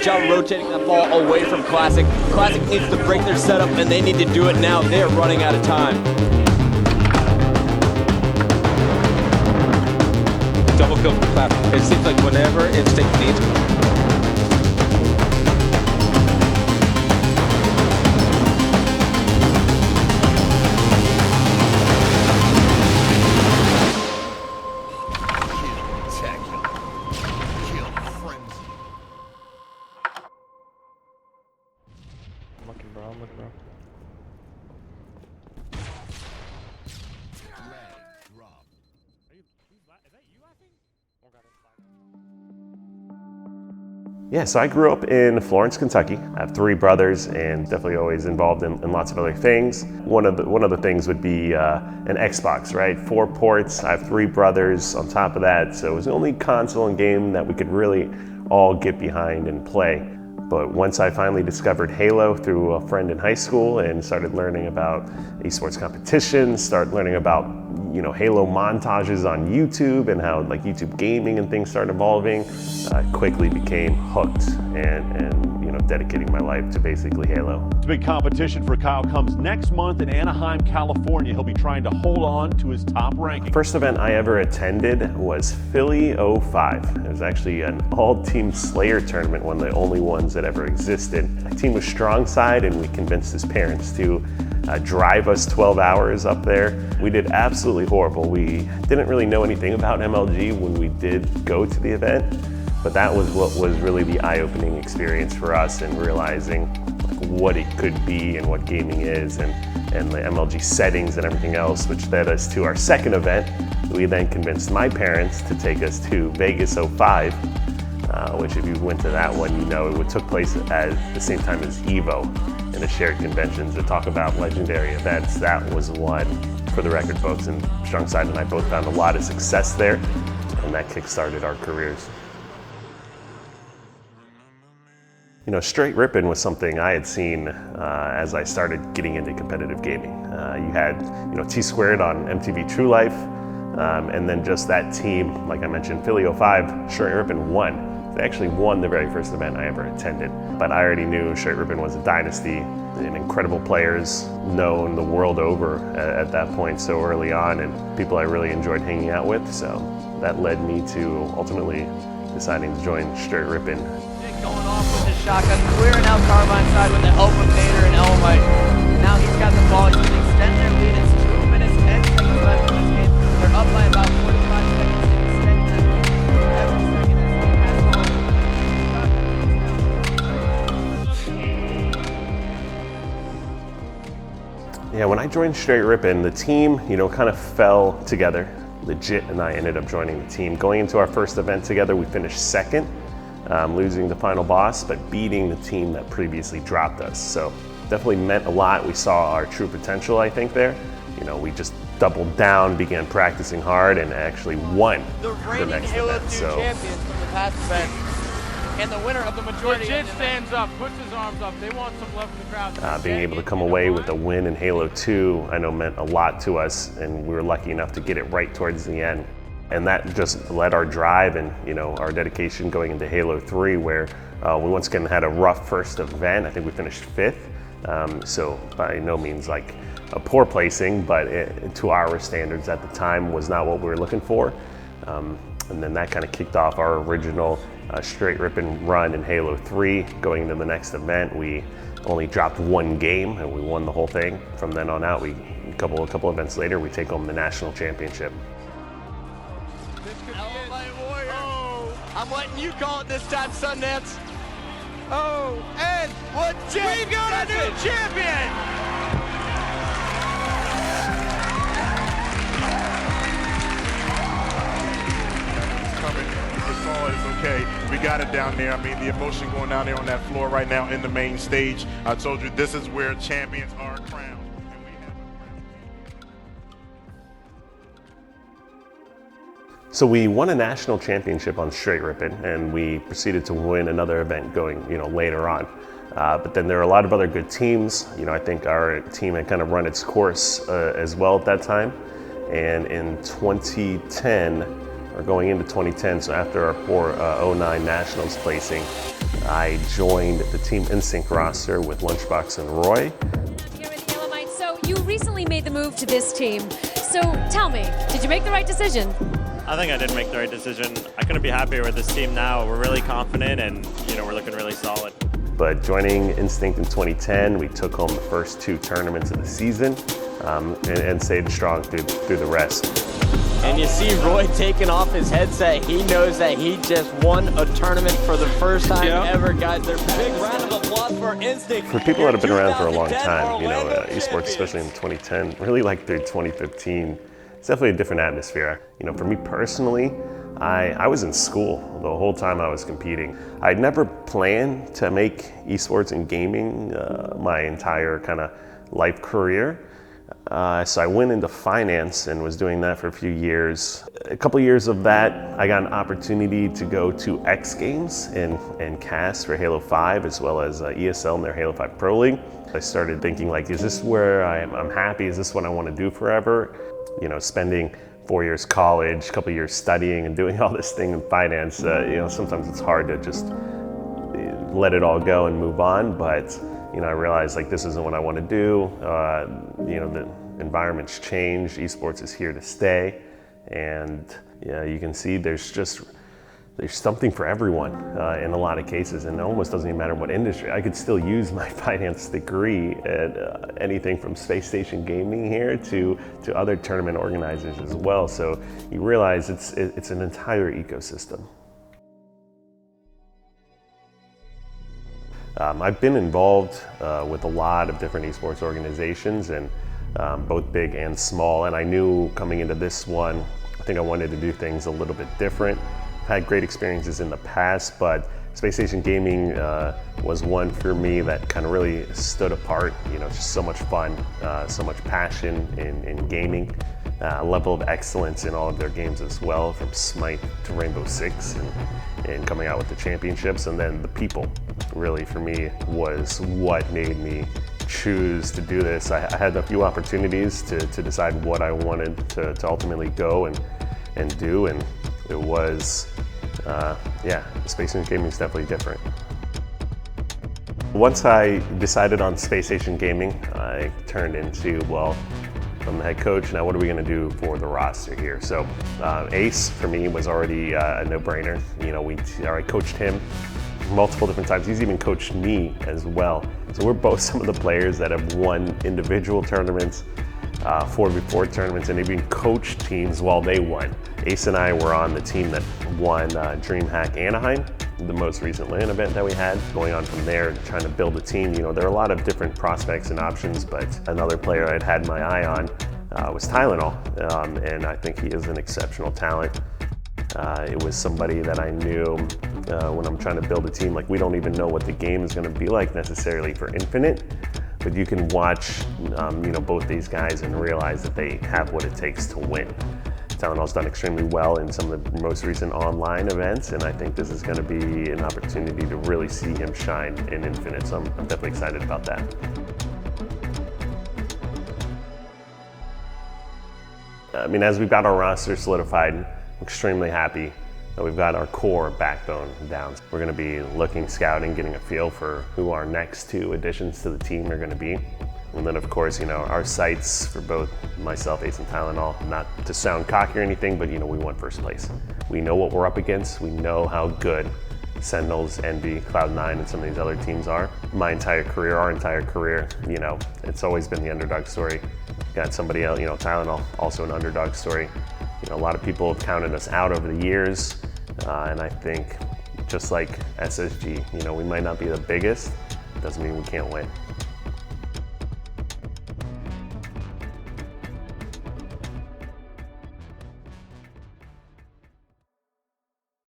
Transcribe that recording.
great job rotating that ball away from Classic. Classic needs to break their setup, and they need to do it now. They're running out of time. Double kill from Classic. It seems like whenever Instinct needs. I'm looking, bro. Yeah, so I grew up in Florence, Kentucky. I have 3 brothers and definitely always involved in lots of other things. One of the things would be an Xbox, right? 4 ports, I have 3 brothers on top of that, so it was the only console and game that we could really all get behind and play. But once I finally discovered Halo through a friend in high school and started learning about esports competitions, started learning about Halo montages on YouTube and how like YouTube gaming and things started evolving, I quickly became hooked and dedicating my life to basically Halo. The big competition for Kyle comes next month in Anaheim, California. He'll be trying to hold on to his top ranking. First event I ever attended was Philly 05. It was actually an all-team Slayer tournament, one of the only ones that ever existed. My team was strong side and we convinced his parents to drive us 12 hours up there. We did absolutely horrible. We didn't really know anything about MLG when we did go to the event, but that was what was really the eye-opening experience for us and realizing what it could be and what gaming is and the MLG settings and everything else, which led us to our second event. We then convinced my parents to take us to Vegas 05, which if you went to that one, it took place at the same time as EVO and a shared convention to talk about legendary events. That was one, for the record, folks, and Strong Side and I both found a lot of success there, and that kick-started our careers. Straight ripping was something I had seen as I started getting into competitive gaming. You had, T-Squared on MTV True Life, and then just that team, like I mentioned, Philly 05, Straight Rippin' won. They actually won the very first event I ever attended. But I already knew Straight Rippin' was a dynasty and incredible players known the world over at that point so early on, and people I really enjoyed hanging out with. So that led me to ultimately deciding to join Straight Rippin'. Going off with his shotgun, clearing out Carbine side with the help of Vader and Elamite. Now he's got the ball. You can extend their lead. It's 2 minutes, 10 seconds left in this game. They're up by about 45 seconds. Extending that lead every second as the game has ball. Yeah, when I joined Straight Rippin', the team, kind of fell together. Legit and I ended up joining the team. Going into our first event together, we finished second. Losing the final boss, but beating the team that previously dropped us. So definitely meant a lot. We saw our true potential, I think, there. We just doubled down, began practicing hard, and actually won the reigning next Halo event. 2 champions from the past event. And the winner of the majority. Legit stands up, puts his arms up. They want some love from the crowd. Being able to come away with a win in Halo 2, I know meant a lot to us, and we were lucky enough to get it right towards the end. And that just led our drive and our dedication going into Halo 3, where we once again had a rough first event. I think we finished 5th, so by no means like a poor placing, but to our standards at the time was not what we were looking for. And then that kind of kicked off our original Straight Rippin' run in Halo 3. Going into the next event, we only dropped 1 game and we won the whole thing. From then on out, a couple events later, we take home the national championship. Elamite Warrior. Oh. I'm letting you call it this time, Sundance. Oh, and we've got a new champion! The saw is okay. We got it down there. I mean, the emotion going down there on that floor right now in the main stage. I told you this is where champions are crowned. So we won a national championship on Straight Rippin', and we proceeded to win another event going, later on. But then there are a lot of other good teams. I think our team had kind of run its course as well at that time. And in 2010, or going into 2010, so after our poor 09 Nationals placing, I joined the Team Instinct roster with Lunchbox and Roy. Here with the Elamite. So you recently made the move to this team. So tell me, did you make the right decision? I think I did make the right decision. I couldn't be happier with this team now. We're really confident and, we're looking really solid. But joining Instinct in 2010, we took home the first 2 tournaments of the season and stayed strong through the rest. And you see Roy taking off his headset. He knows that he just won a tournament for the first time ever, guys. There's a big round of applause for Instinct. For people that have been around for a long time, esports, especially in 2010, really like through 2015, it's definitely a different atmosphere. For me personally, I was in school the whole time I was competing. I'd never planned to make esports and gaming my entire kind of life career. So I went into finance and was doing that for a few years. A couple years of that, I got an opportunity to go to X Games and cast for Halo 5 as well as ESL in their Halo 5 Pro League. I started thinking like, is this where I'm happy? Is this what I want to do forever? Spending 4 years college, a couple years studying and doing all this thing in finance, sometimes it's hard to just let it all go and move on. But I realized like this isn't what I want to do. The environment's changed. Esports is here to stay, and you can see there's something for everyone in a lot of cases, and it almost doesn't even matter what industry. I could still use my finance degree at anything from Spacestation Gaming here to other tournament organizers as well. So you realize it's an entire ecosystem. I've been involved with a lot of different esports organizations, and both big and small, and I knew coming into this one, I think I wanted to do things a little bit different. I've had great experiences in the past, but Spacestation Gaming was one for me that kind of really stood apart. Just so much fun, so much passion in gaming, level of excellence in all of their games as well, from Smite to Rainbow Six, and coming out with the championships. And then the people, really for me, was what made me choose to do this. I had a few opportunities to decide what I wanted to ultimately go and do, and it was, Spacestation Gaming is definitely different. Once I decided on Spacestation Gaming, I turned into, I'm the head coach, now what are we going to do for the roster here? So Ace, for me, was already a no-brainer. I coached him multiple different times. He's even coached me as well. So we're both some of the players that have won individual tournaments, 4v4 tournaments, and even coached teams while they won. Ace and I were on the team that won DreamHack Anaheim, the most recent LAN event that we had. Going on from there, trying to build a team. There are a lot of different prospects and options, but another player I'd had my eye on was Tylenol, and I think he is an exceptional talent. It was somebody that I knew when I'm trying to build a team. Like, we don't even know what the game is going to be like necessarily for Infinite, but you can watch both these guys and realize that they have what it takes to win. Tylenol's done extremely well in some of the most recent online events, and I think this is going to be an opportunity to really see him shine in Infinite, so I'm definitely excited about that. As we've got our roster solidified, I'm extremely happy that we've got our core backbone down. We're going to be looking, scouting, getting a feel for who our next 2 additions to the team are going to be. And then, of course, our sights for both myself, Ace, and Tylenol, not to sound cocky or anything, but we want first place. We know what we're up against. We know how good Sentinels, Envy, Cloud9, and some of these other teams are. My entire career, our entire career, it's always been the underdog story. Got somebody else, Tylenol, also an underdog story. A lot of people have counted us out over the years, and I think just like SSG, we might not be the biggest, doesn't mean we can't win.